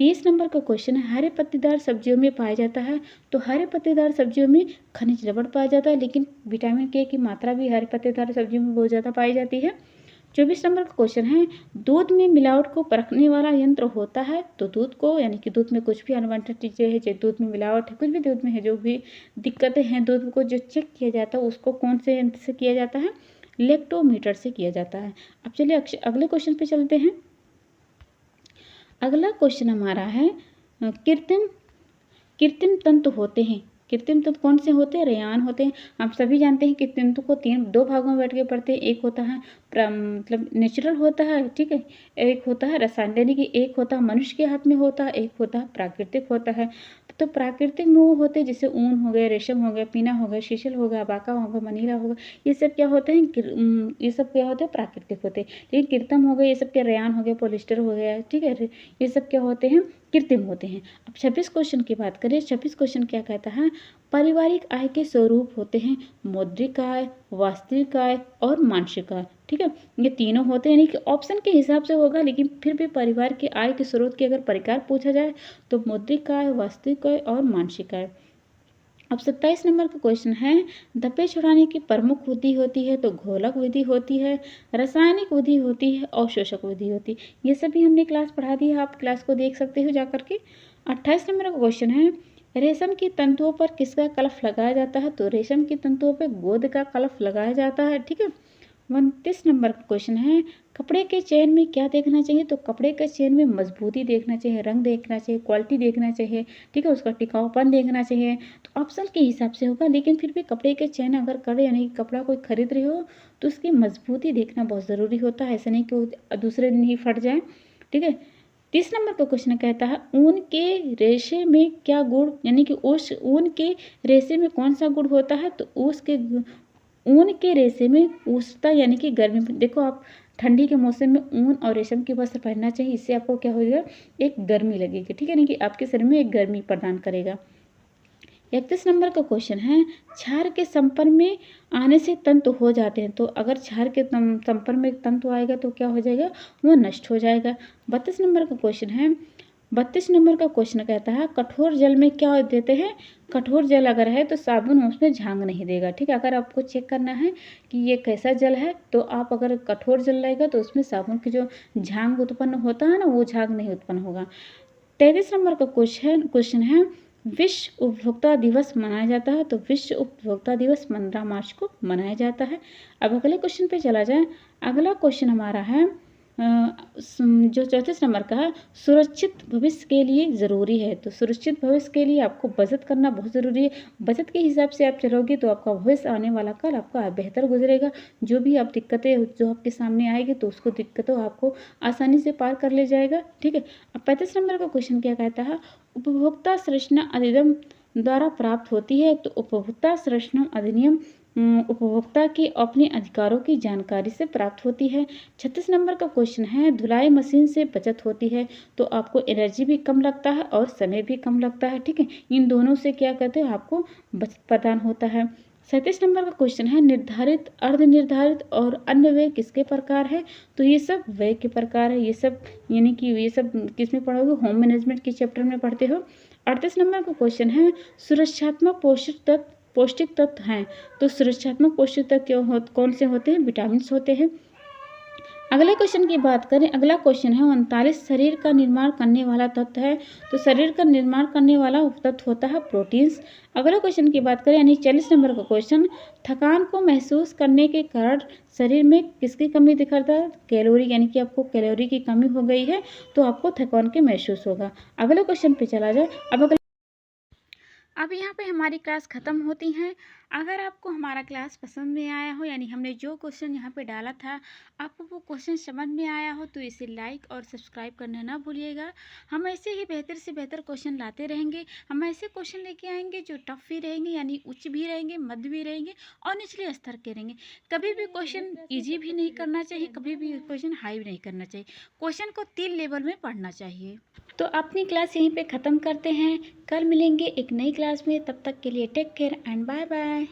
30 नंबर का क्वेश्चन है, हरे पत्तेदार सब्जियों में पाया जाता है? तो हरे पत्तेदार सब्जियों में खनिज लवण पाया जाता है, लेकिन विटामिन के की मात्रा भी हरे पत्तेदार सब्जियों में बहुत ज़्यादा पाई जाती है। 24 नंबर का क्वेश्चन है, दूध में मिलावट को परखने वाला यंत्र होता है? तो दूध को, यानी कि दूध में कुछ भी अनवांटेड चीज़ें हैं, चाहे दूध में मिलावट है, कुछ भी दूध में है, जो भी दिक्कतें हैं दूध को जो चेक किया जाता है, उसको कौन से यंत्र से किया जाता है, लेक्टोमीटर से किया जाता है। अब चलिए अगले क्वेश्चन पे चलते हैं। अगला क्वेश्चन हमारा है, कृत्रिम तंतु होते हैं? कृत्रिम तंतु कौन से होते हैं, रेयान होते हैं। हम सभी जानते हैं कि तंतु को दो भागों में बैठ के पढ़ते हैं, एक होता है मतलब नेचुरल होता है, ठीक है, एक होता है रसायन, यानी कि एक होता है मनुष्य के हाथ में होता है, एक होता है प्राकृतिक होता है। तो प्राकृतिक में वो होते हैं जैसे ऊन हो गया, रेशम हो गया, पीना हो गया, शीशल हो गया, बाका हो गया, मनीला हो गया, ये सब क्या होते हैं, ये सब क्या होते हैं, प्राकृतिक होते हैं। लेकिन कृत्रिम हो गए, ये सब क्या, रेयान हो गया, पॉलिस्टर हो गया, ठीक है, ये सब क्या होते हैं, कृत्रिम होते हैं। अब 26 क्वेश्चन की बात करें। 26 क्वेश्चन क्या कहता है, पारिवारिक आय के स्वरूप होते हैं मौद्रिक आय, वास्तविक आय और मानसिक आय, ठीक है। ये तीनों होते हैं, यानी कि ऑप्शन के हिसाब से होगा, लेकिन फिर भी परिवार के आय के स्रोत के अगर प्रकार पूछा जाए तो मौद्रिक आय, वास्तविक आय और मानसिक आय। अब 27 नंबर का क्वेश्चन है, धब्बे छुड़ाने की प्रमुख विधि होती है? तो घोलक विधि होती है, रासायनिक विधि होती है, अवशोषक विधि होती है। ये सभी हमने क्लास पढ़ा दी है, आप क्लास को देख सकते हो जाकर के। 28 नंबर का क्वेश्चन है, रेशम की तंतुओं पर किसका कलफ लगाया जाता है? तो रेशम की तंतुओं पर गोंद का कलफ लगाया जाता है। ठीक है। 29 नंबर का क्वेश्चन है, कपड़े के चेन में क्या देखना चाहिए? तो कपड़े के चेन में मजबूती देखना चाहिए, रंग देखना चाहिए, क्वालिटी देखना चाहिए। ठीक है, उसका टिकाऊपन देखना चाहिए। तो ऑप्शन के हिसाब से होगा, लेकिन फिर भी कपड़े के चेन अगर करे यानी कि कपड़ा कोई खरीद रहे हो तो उसकी मजबूती देखना बहुत ज़रूरी होता है, ऐसा नहीं कि वो दूसरे दिन ही फट जाए। ठीक है। 30 नंबर का क्वेश्चन कहता है, ऊन के रेशे में क्या गुण यानी कि उस ऊन के रेशे में कौन सा गुण होता है? तो ऊन के रेशे में उष्णता यानी कि गर्मी। देखो आप ठंडी के मौसम में ऊन और रेशम के वस्त्र पहनना चाहिए, इससे आपको क्या होगा, एक गर्मी लगेगी। ठीक है, यानी कि आपके शरीर में एक गर्मी प्रदान करेगा। 31 नंबर का क्वेश्चन है, क्षार के संपर्क में आने से तंतु हो जाते हैं। तो अगर क्षार के संपर्क में तंतु आएगा तो क्या हो जाएगा, वो नष्ट हो जाएगा। 32 नंबर का क्वेश्चन है, 32 नंबर का क्वेश्चन कहता है, कठोर जल में क्या देते हैं? कठोर जल अगर है तो साबुन उसमें झाग नहीं देगा। ठीक है, अगर आपको चेक करना है कि ये कैसा जल है तो आप अगर कठोर जल रहेगा तो उसमें साबुन की जो झाग उत्पन्न होता है ना, वो झाग नहीं उत्पन्न होगा। 33 नंबर का क्वेश्चन है, विश्व उपभोक्ता दिवस मनाया जाता है। तो विश्व उपभोक्ता दिवस 15 मार्च को मनाया जाता है। अब अगले क्वेश्चन पे चला जाए। अगला क्वेश्चन हमारा है जो 34 नंबर का है, सुरक्षित भविष्य के लिए ज़रूरी है। तो सुरक्षित भविष्य के लिए आपको बचत करना बहुत ज़रूरी है। बचत के हिसाब से आप चलोगे तो आपका भविष्य, आने वाला कल आपका बेहतर गुजरेगा। जो भी आप दिक्कतें जो आपके सामने आएगी तो उसको दिक्कतों आपको आसानी से पार कर ले जाएगा। ठीक है। अब 35 नंबर का क्वेश्चन क्या कहता है, उपभोक्ता संरक्षण अधिनियम द्वारा प्राप्त होती है। तो उपभोक्ता संरक्षण अधिनियम उपभोक्ता की अपने अधिकारों की जानकारी से प्राप्त होती है। 36 नंबर का क्वेश्चन है, धुलाई मशीन से बचत होती है। तो आपको एनर्जी भी कम लगता है और समय भी कम लगता है। ठीक है, इन दोनों से क्या कहते हैं, आपको बचत प्रदान होता है। 37 नंबर का क्वेश्चन है, निर्धारित, अर्ध निर्धारित और अन्य व्यय किसके प्रकार है? तो ये सब व्यय के प्रकार है। ये सब यानी कि ये सब किस में पढ़ोगे, होम मैनेजमेंट के चैप्टर में पढ़ते हो। 38 नंबर का क्वेश्चन है, सुरक्षात्मक पौष्टिक तत्व हैं। तो सुरक्षात्मक पौष्टिक तत्व कौन से होते हैं? विटामिन होते हैं। अगले क्वेश्चन की बात करें, अगला क्वेश्चन है 39, शरीर का निर्माण करने वाला तत्व है। तो शरीर का निर्माण करने वाला तत्व होता है प्रोटीन्स। अगले क्वेश्चन की बात करें यानी 40 नंबर का क्वेश्चन, थकान को महसूस करने के कारण शरीर में किसकी कमी दिखाता है? कैलोरी, यानी कि आपको कैलोरी की कमी हो गई है तो आपको थकान के महसूस होगा। अगले क्वेश्चन पे चला जाए। अब यहाँ पे हमारी क्लास ख़त्म होती हैं। अगर आपको हमारा क्लास पसंद में आया हो यानी हमने जो क्वेश्चन यहाँ पे डाला था आपको वो क्वेश्चन समझ में आया हो तो इसे लाइक और सब्सक्राइब करना ना भूलिएगा। हम ऐसे ही बेहतर से बेहतर क्वेश्चन लाते रहेंगे। हम ऐसे क्वेश्चन लेके आएंगे जो टफ भी रहेंगे यानी उच्च भी रहेंगे, मध्य भी रहेंगे और निचले स्तर के रहेंगे। कभी भी क्वेश्चन ईजी भी नहीं करना चाहिए, कभी भी क्वेश्चन हाई भी नहीं करना चाहिए। क्वेश्चन को 3 लेवल में पढ़ना चाहिए। तो अपनी क्लास यहीं पे ख़त्म करते हैं। कल मिलेंगे एक नई क्लास में, तब तक के लिए take care and bye bye.